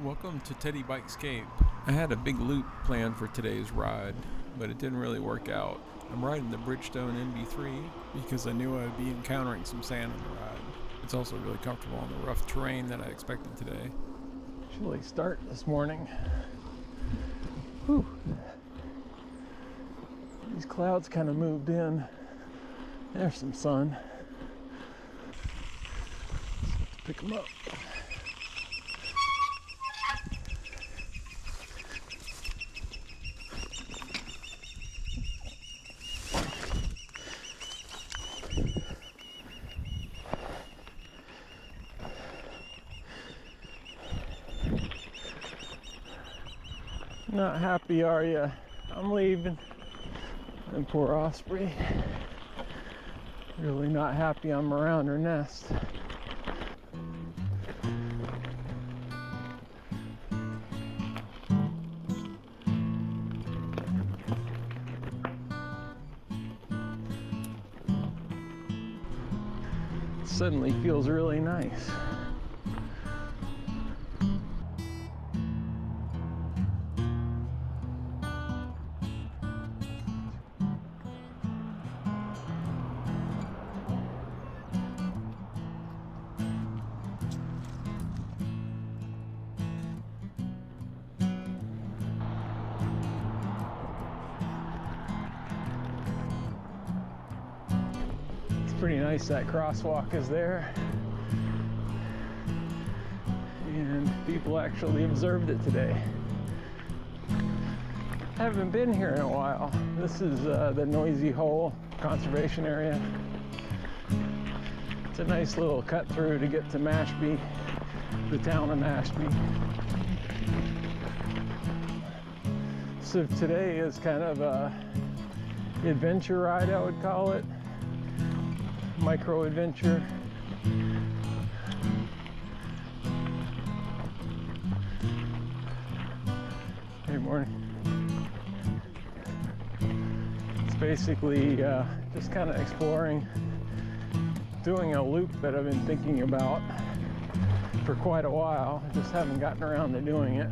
Welcome to Teddy Bikescape. I had a big loop planned for today's ride, but it didn't really work out. I'm riding the Bridgestone NB3 because I knew I would be encountering some sand on the ride. It's also really comfortable on the rough terrain that I expected today. Chilly start this morning. Whew. These clouds kind of moved in. There's some sun. Let's pick them up. Not happy, are you? I'm leaving. And poor Osprey. Really not happy I'm around her nest. It suddenly feels really nice. Pretty nice that crosswalk is there, and people actually observed it today. Haven't been here in a while. This is the Noisy Hole conservation area. It's a nice little cut through to get to Mashpee, the town of Mashpee. So today is kind of a adventure ride, I would call it. Micro adventure. Good morning. It's basically just kind of exploring, doing a loop that I've been thinking about for quite a while. Just haven't gotten around to doing it.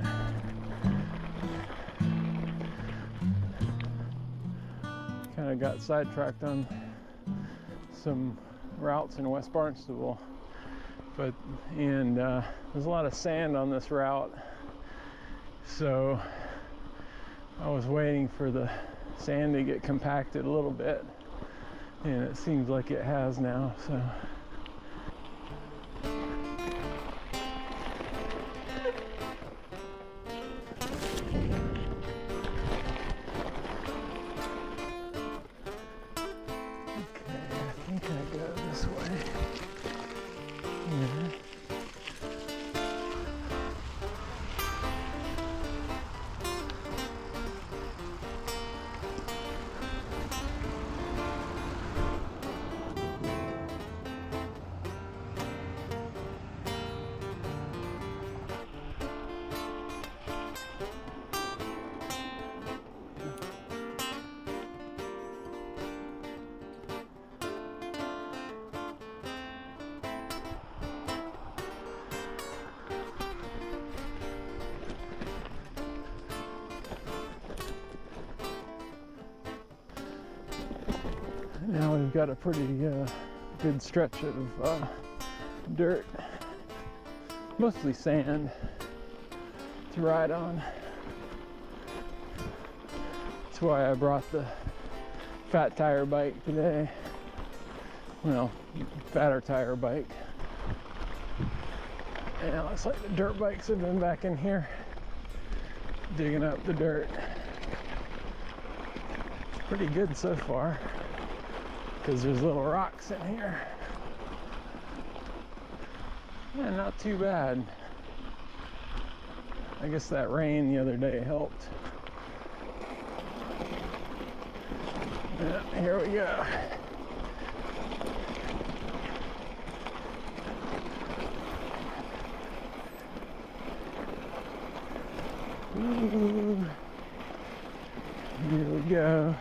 Kind of got sidetracked on some routes in West Barnstable, and there's a lot of sand on this route, so I was waiting for the sand to get compacted a little bit, and it seems like it has now. So now we've got a pretty good stretch of dirt, mostly sand, to ride on. That's why I brought the fat tire bike today. Well, fatter tire bike. And it looks like the dirt bikes have been back in here digging up the dirt. It's pretty good so far, because there's little rocks in here. Yeah, not too bad. I guess that rain the other day helped. Yeah, here we go. Ooh. Here we go.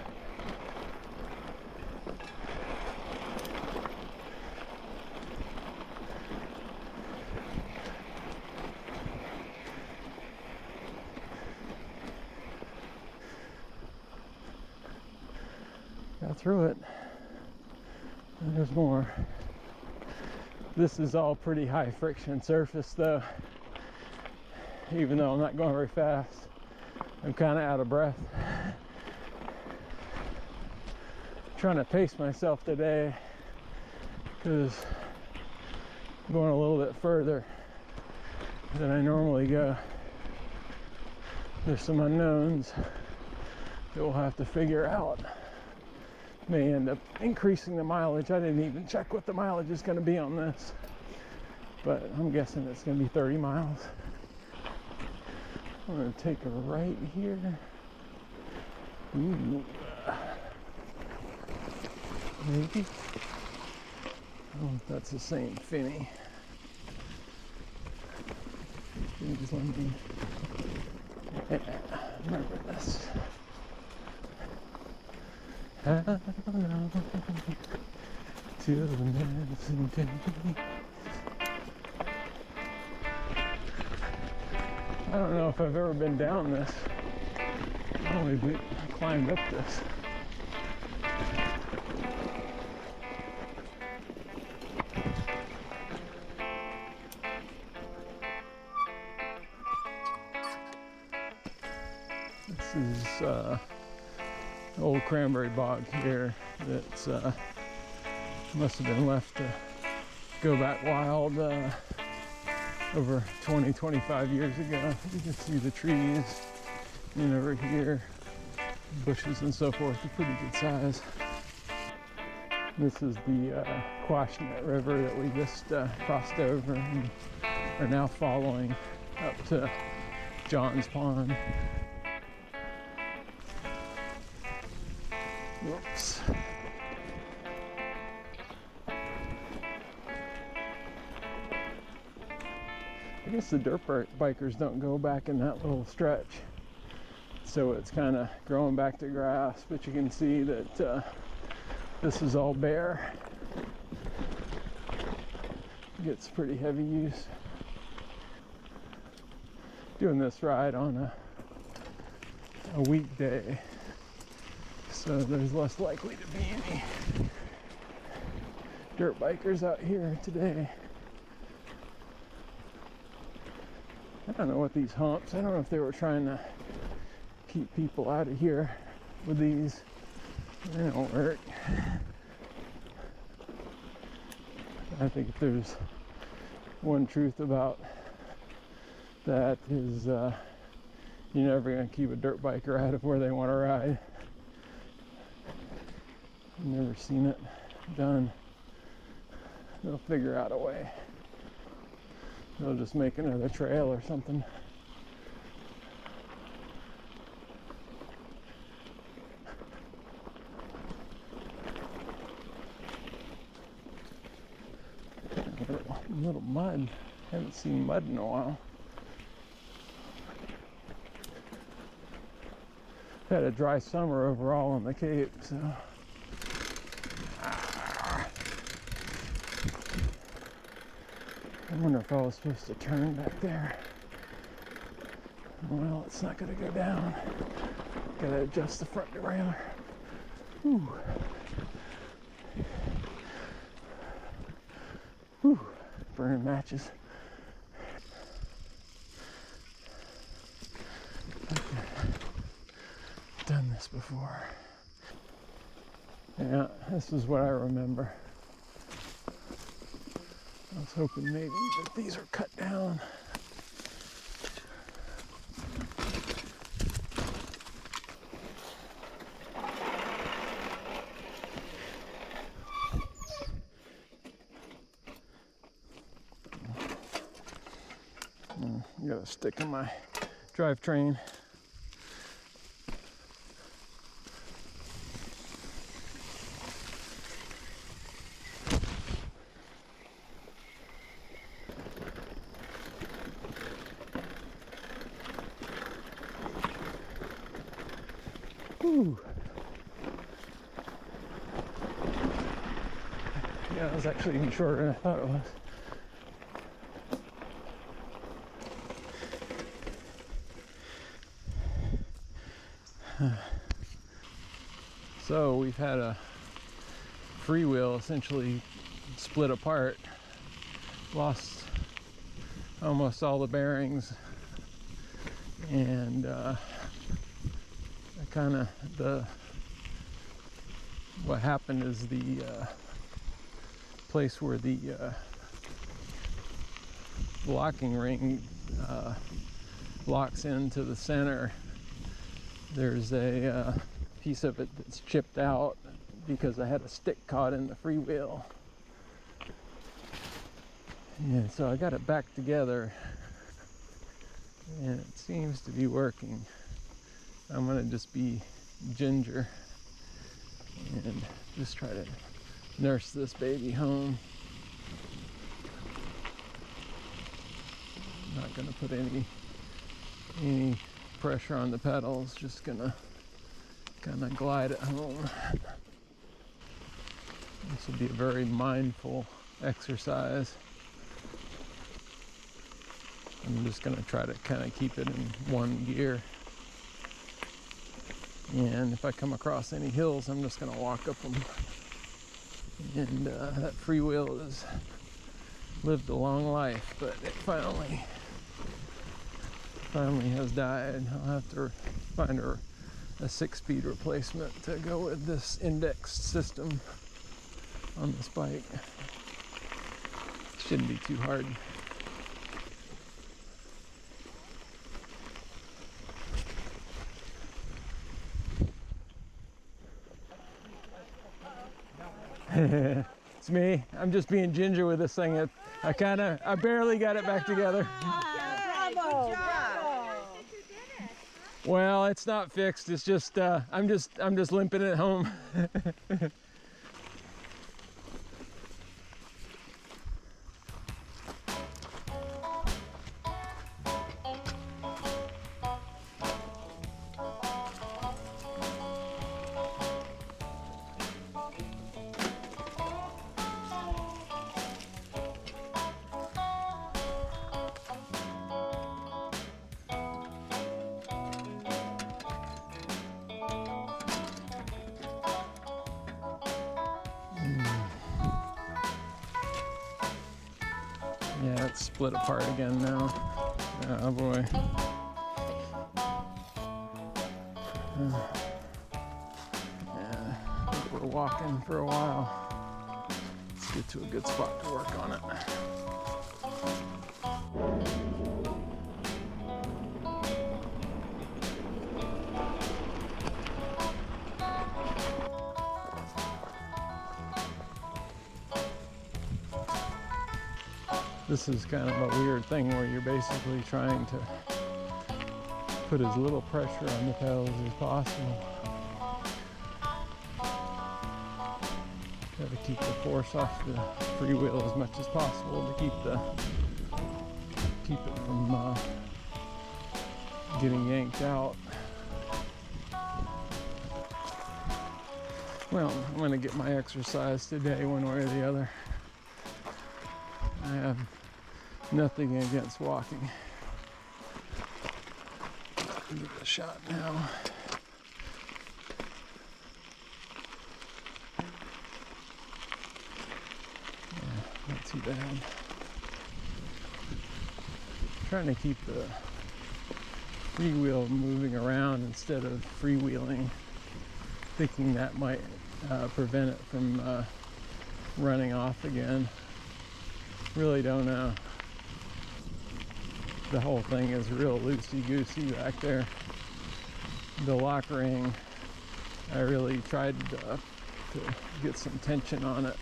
Got through it. And there's more. This is all pretty high friction surface though. Even though I'm not going very fast, I'm kind of out of breath. Trying to pace myself today because I'm going a little bit further than I normally go. There's some unknowns that we'll have to figure out. May end up increasing the mileage. I didn't even check what the mileage is going to be on this, but I'm guessing it's going to be 30 miles. I'm going to take a right here. Ooh. Maybe. Oh, that's the same Finny. Please let me remember this. How long till the next day? I don't know if I've ever been down this. I've only climbed up this. This is old cranberry bog here that's must have been left to go back wild over 20-25 years ago. You can see the trees and over here, bushes and so forth are pretty good size. This is the Quashnet River that we just crossed over and are now following up to John's Pond. Whoops. I guess the dirt bikers don't go back in that little stretch, so it's kind of growing back to grass, but you can see that this is all bare. Gets pretty heavy use. Doing this ride on a weekday, so there's less likely to be any dirt bikers out here today. I don't know what these humps, I don't know if they were trying to keep people out of here with these. They don't work. I think if there's one truth about that is you're never going to keep a dirt biker out of where they want to ride. I've never seen it done. They'll figure out a way. They'll just make another trail or something. A little mud. Haven't seen mud in a while. Had a dry summer overall on the Cape, so. I wonder if I was supposed to turn back there. Well, it's not going to go down. Gotta adjust the front derailleur. Whew. Whew. Burning matches. Okay. Done this before. Yeah, this is what I remember. I was hoping maybe that these are cut down. I got a stick in my drivetrain. Whew. Yeah, it was actually even shorter than I thought it was. So we've had a freewheel essentially split apart, lost almost all the bearings, and what happened is the place where the locking ring locks into the center, there's a piece of it that's chipped out because I had a stick caught in the freewheel. And so I got it back together and it seems to be working. I'm gonna just be ginger and just try to nurse this baby home. I'm not gonna put any pressure on the pedals, just gonna kind of glide it home. This will be a very mindful exercise. I'm just going to try to kind of keep it in one gear. And if I come across any hills, I'm just going to walk up them. And that freewheel has lived a long life, but it finally has died. I'll have to find a 6-speed replacement to go with this indexed system on this bike. Shouldn't be too hard. It's me. I'm just being ginger with this thing. I barely got it back together. Bravo! Bravo! Well, it's not fixed. It's just I'm just limping it home. Yeah, it's split apart again now. Oh boy. Yeah, I think we're walking for a while. Let's get to a good spot to work on it. This is kind of a weird thing where you're basically trying to put as little pressure on the pedals as possible. Try to keep the force off the freewheel as much as possible to keep it from getting yanked out. Well, I'm going to get my exercise today one way or the other. I have nothing against walking. Give it a shot now. Yeah, not too bad. Trying to keep the freewheel moving around instead of freewheeling, thinking that might prevent it from running off again. Really don't know. The whole thing is real loosey-goosey back there. The lock ring, I really tried to get some tension on it.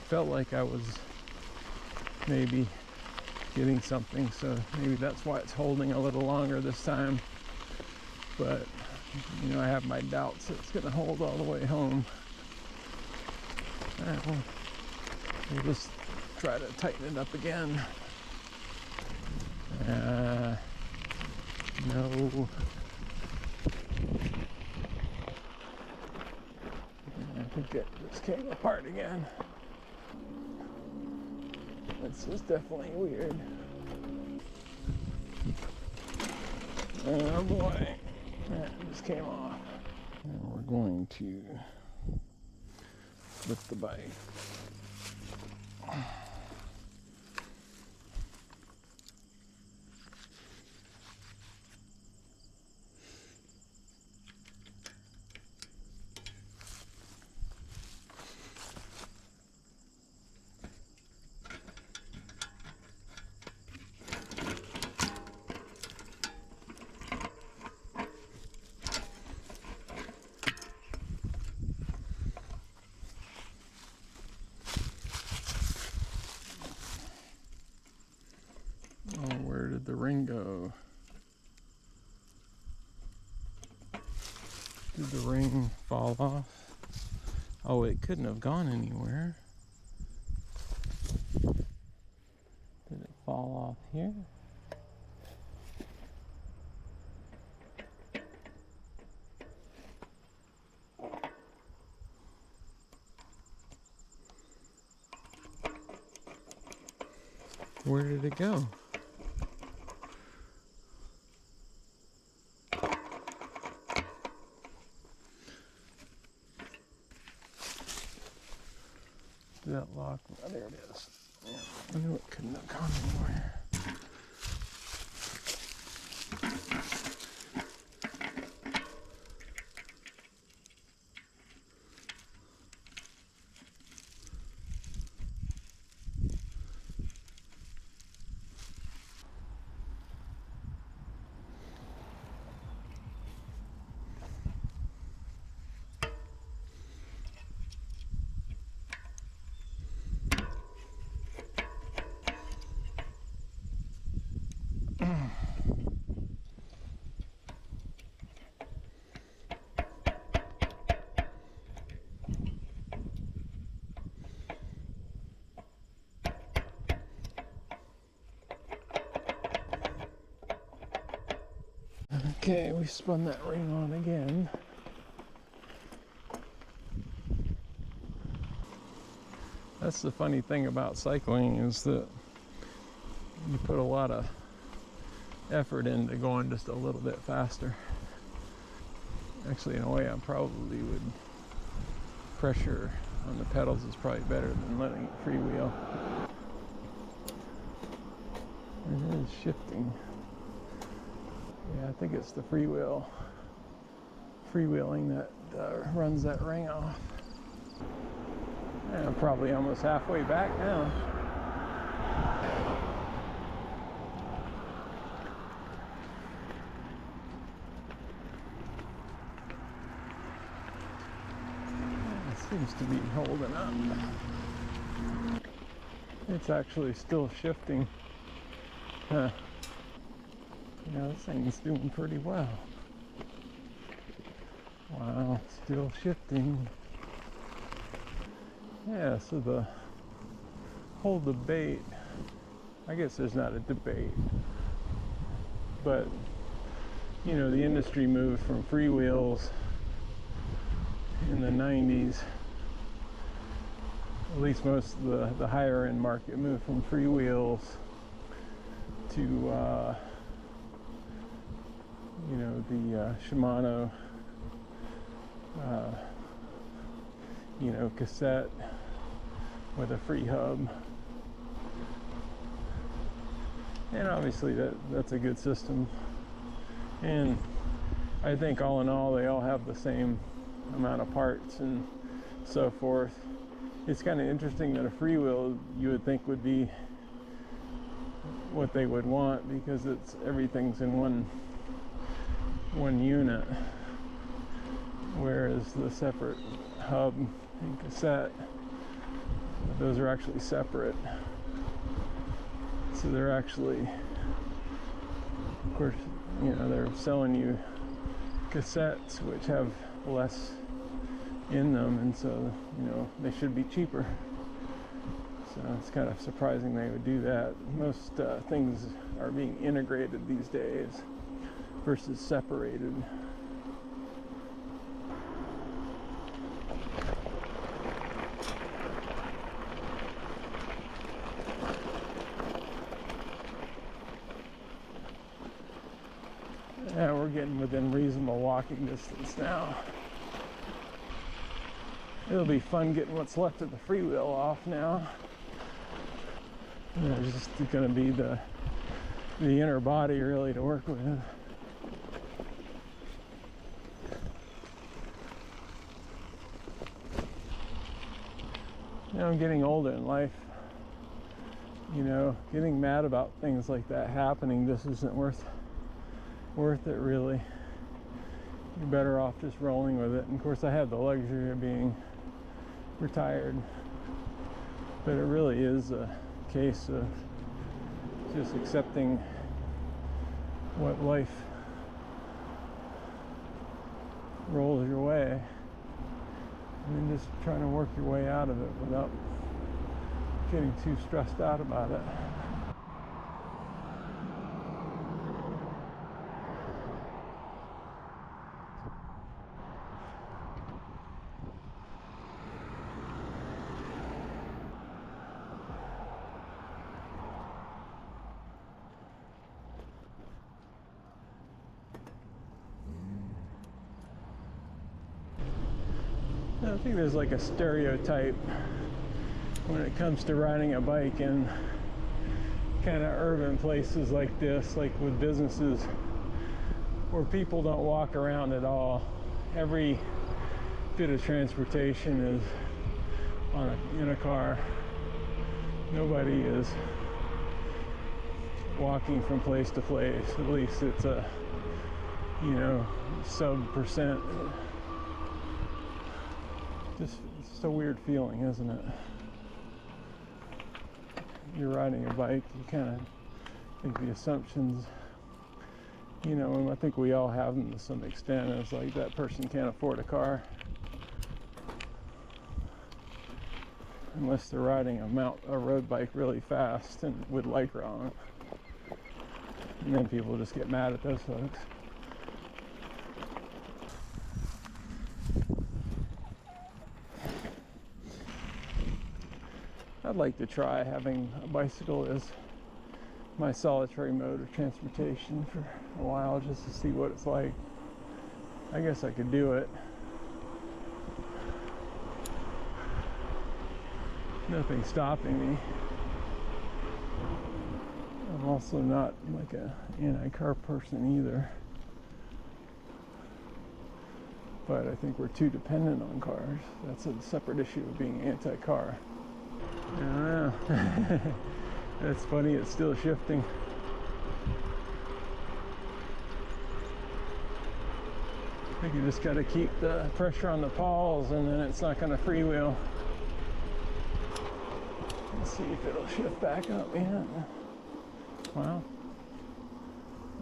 Felt like I was maybe getting something, so maybe that's why it's holding a little longer this time. But, you know, I have my doubts it's going to hold all the way home. All right, well, we'll just try to tighten it up again. No. I think it just came apart again. This is definitely weird. Oh boy, that just came off. And we're going to flip the bike. Oh, where did the ring go? Did the ring fall off? Oh, it couldn't have gone anywhere. Did it fall off here? Where did it go? That lock, oh, there it is. Yeah, I knew it couldn't have gone anywhere. Okay, we spun that ring on again. That's the funny thing about cycling, is that you put a lot of effort into going just a little bit faster. Actually, in a way, I probably would pressure on the pedals is probably better than letting it freewheel. It is shifting. Yeah, I think it's the freewheeling that runs that ring off. And I'm probably almost halfway back now. It seems to be holding up. It's actually still shifting. Huh. Yeah, this thing's doing pretty well. Wow, still shifting. Yeah, so the whole debate, I guess there's not a debate, but you know, the industry moved from freewheels in the 90s. At least most of the higher end market moved from freewheels to you know, the Shimano you know, cassette with a free hub. And obviously that's a good system. And I think all in all, they all have the same amount of parts and so forth. It's kind of interesting that a freewheel you would think would be what they would want, because everything's in one unit, whereas the separate hub and cassette, those are actually separate. So they're actually, of course, you know, they're selling you cassettes which have less in them, and so, you know, they should be cheaper. So it's kind of surprising they would do that. Most things are being integrated these days versus separated. Yeah, we're getting within reasonable walking distance now. It'll be fun getting what's left of the freewheel off now. And there's just going to be the inner body really to work with. You know, I'm getting older in life. You know, getting mad about things like that happening just isn't worth it really. You're better off just rolling with it. And of course I have the luxury of being retired, but it really is a case of just accepting what life rolls your way and then just trying to work your way out of it without getting too stressed out about it. I think there's like a stereotype when it comes to riding a bike in kind of urban places like this, like with businesses where people don't walk around at all. Every bit of transportation is in a car. Nobody is walking from place to place. At least it's a, you know, sub percent. It's just a weird feeling, isn't it? You're riding a bike, you kind of think the assumptions, you know, and I think we all have them to some extent. It's like that person can't afford a car unless they're riding a road bike really fast and with Lycra on it. And then people just get mad at those folks. I'd like to try having a bicycle as my solitary mode of transportation for a while, just to see what it's like. I guess I could do it. Nothing's stopping me. I'm also not like a anti-car person either. But I think we're too dependent on cars. That's a separate issue of being anti-car. I don't know. That's funny, it's still shifting. I think you just got to keep the pressure on the pawls and then it's not going to freewheel. Let's see if it'll shift back up. Yeah. Wow.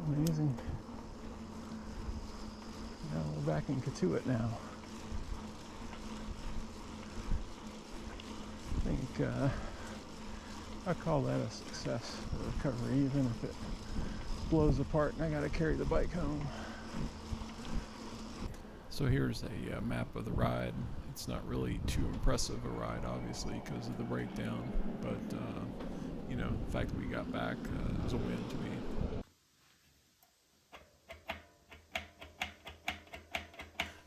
Amazing. Now we're back in Katuitt now. I think I call that a success, a recovery, even if it blows apart and I gotta carry the bike home. So here's a map of the ride. It's not really too impressive a ride, obviously, because of the breakdown, but you know, the fact that we got back is a win to me.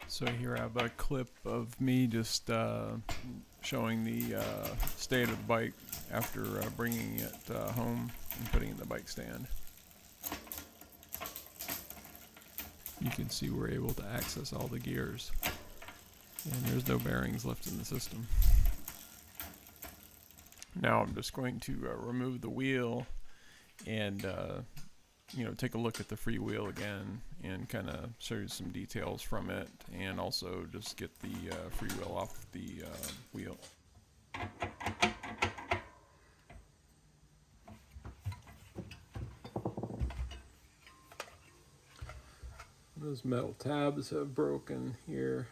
So here I have a clip of me just showing the state of the bike after bringing it home and putting it in the bike stand. You can see we're able to access all the gears, and there's no bearings left in the system. Now I'm just going to remove the wheel and you know, take a look at the freewheel again and kind of show you some details from it, and also just get the freewheel off the wheel. Those metal tabs have broken here.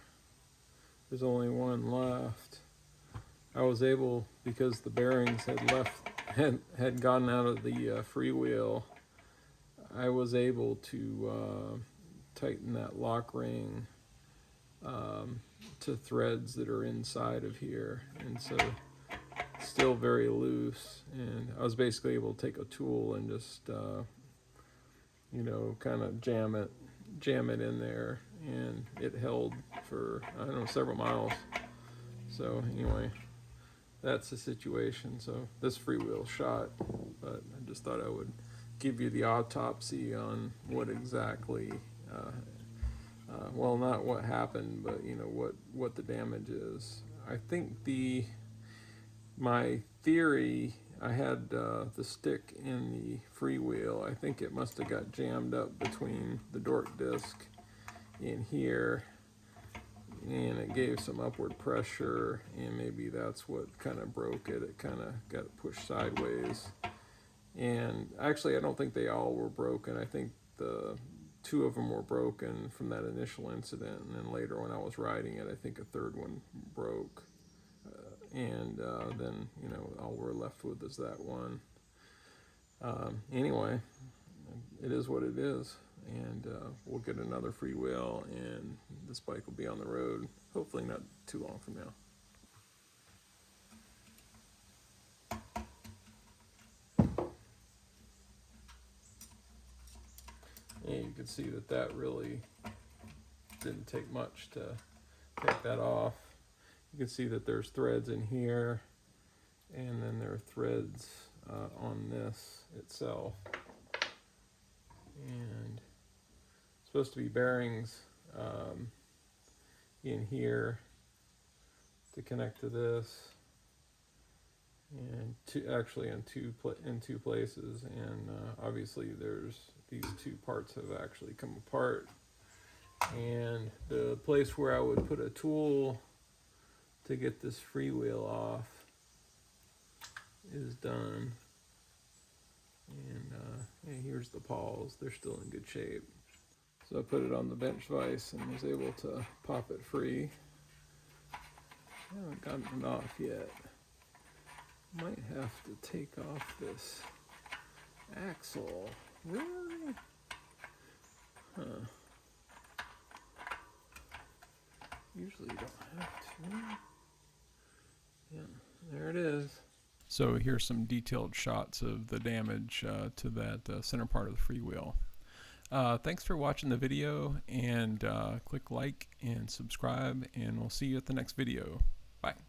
There's only one left. I was able, because the bearings had gone out of the freewheel, I was able to tighten that lock ring to threads that are inside of here, and so it's still very loose, and I was basically able to take a tool and just you know, kind of jam it in there, and it held for, I don't know, several miles. So anyway, that's the situation. So this freewheel shot, but I just thought I would give you the autopsy on what exactly, well, not what happened, but you know what the damage is. I think my theory, I had the stick in the freewheel. I think it must have got jammed up between the dork disc in here, and it gave some upward pressure, and maybe that's what kind of broke it. It kind of got pushed sideways. And actually, I don't think they all were broken. I think the two of them were broken from that initial incident, and then later when I was riding it, I think a third one broke. And then, you know, all we're left with is that one. Anyway, it is what it is, and we'll get another freewheel, and this bike will be on the road, hopefully not too long from now. And you can see that really didn't take much to take that off. You can see that there's threads in here, and then there are threads on this itself. And it's supposed to be bearings in here to connect to this, and actually in two places. And obviously there's these two parts have actually come apart. And the place where I would put a tool to get this freewheel off is done. And yeah, here's the pawls. They're still in good shape. So I put it on the bench vise and was able to pop it free. I haven't gotten it off yet. Might have to take off this axle. Really? Huh. Usually you don't have to. Yeah, there it is. So here's some detailed shots of the damage to that center part of the freewheel. Thanks for watching the video, and click like and subscribe, and we'll see you at the next video. Bye.